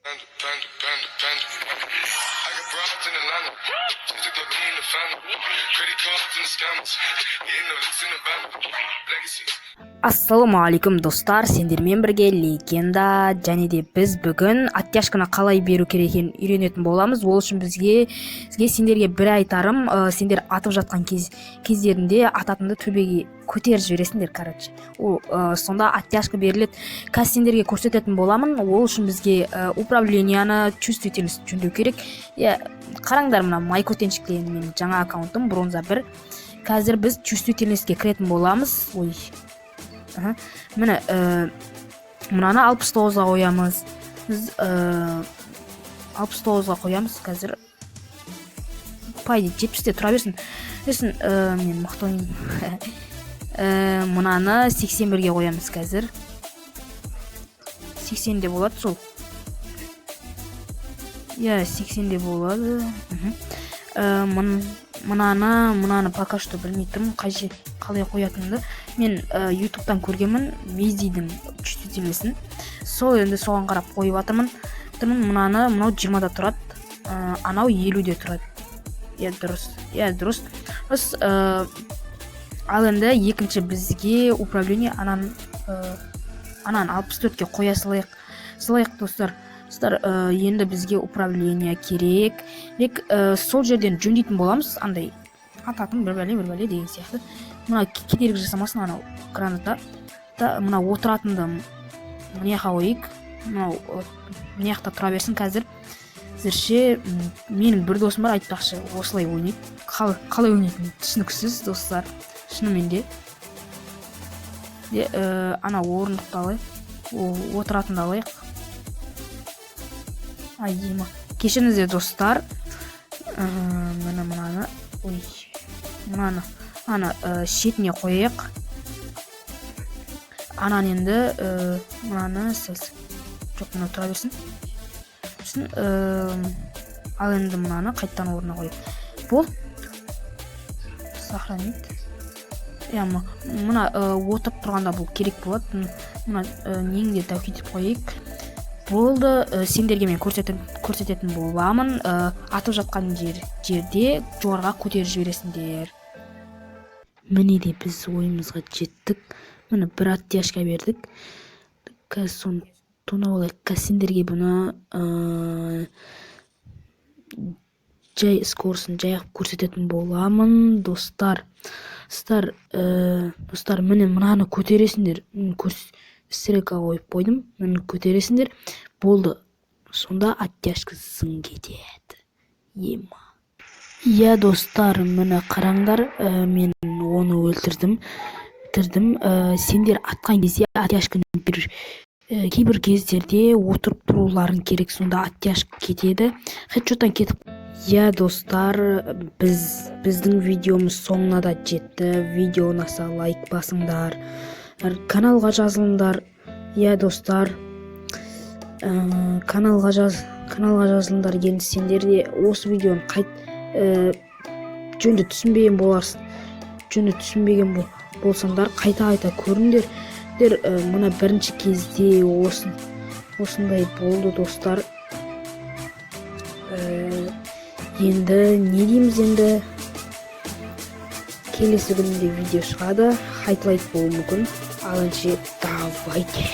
I got broads in Atlanta. Just took the lean in the family. Credit cards and the scammers. Getting no licks in the van. Legacies. Ассаламу алейкум достар, сендермен бірге легенда және де біз бүгін оттяжканы қалай беру керек екенін үйренетін боламыз. Ол үшін бізге сендерге бір айтарым, сендер атып жатқан кездерінде ататынды төбеге көтеріп жібересіңдер, короче. Сонда оттяжка беріледі. Қазір сендерге көрсететін боламын. Ол үшін бізге управленияны чувствительность жөндеу керек. Қараңдар, мына майкотеншікте менің жаңа аккаунтым бронза 1. Қазір біз чувствительностьке кіретін боламыз. Міне мынаны 69-ға қоямыз. Біз 69-ға қоямыз. Қазір пайда 70-те тұра берсін. Мен мақтауым. Мынаны 81-ге қоямыз қазір. 80-де болады сол. 80-де болады. Мынаны пока что білмейтім, қалай қоятынды. Мен ютубтан көргенмін, мездейдің чувствительностін. Сол енді соған қарап қойып атырмын. Мынау 20-да тұрады, анау 50-де тұрады. Дұрыс. Ал енді екінші бізге управление анан 64-ке қоя салайық достар. Енді бізге управление керек. Сол жерден жөндейтін боламыз, андай ататын бір бәле деген сияқты. Мына кедергі жасамасын анау кранында. Мына отыратынды мына жаққа қойып, мына жақта тұра берсін қазір. Зірше менің бір досым бар, айтпақшы, осылай ойнайды. Қалай ойнайтын түсініксіз достар. Шынымен де. Ана орындықты алайық. Отыратынды алайық. Кешіңізде достар. Мынаны шетіне қойайық. Анан енді мынаны сәлсі. Жоқ, мына тұра берсін. Ал енді мынаны қайттан орнына қойып. Бол. Сохранить. Мына отырып тұрғанда бұл керек болады. Мына неңде тәукетіп қойайық. Болды, сендерге мен көрсететін боламын. Атып жатқан жерде жоғарға көтеріп жібересіңдер. Міне де біз ойымызға жеттік. Міне бір оттяжка бердік. Қазір соны тона олайық. Қазір сендерге бұны жай скорсын жайып көрсететін боламын. Достар, міне мынаны көтересіңдер. Стрелка қойып қойдым, мені көтересіңдер. Болды. Сонда оттяжка зың кетеді. Достар, мені қараңдар, мен оны өлтірдім. Сендер атқан кезде оттяжканы кейбір кездерде отырып тұруларын керек, сонда оттяжка кетеді. Хедшоттан кетіп. Достар, біздің видеомыз соңына да жетті. Видео ұнаса лайк басыңдар. Каналға жазылыңдар. Достар, каналға жазылыңдар. Енді сендер де осы видеоны жөнді түсінбеген болсаңдар қайта көріңдер. Мұна бірінші кезде осындай болды достар. Енді не дейміз енді? Келесі күнде видео шығады. Хайлайт болуы мүмкін. Алыншы, давайте.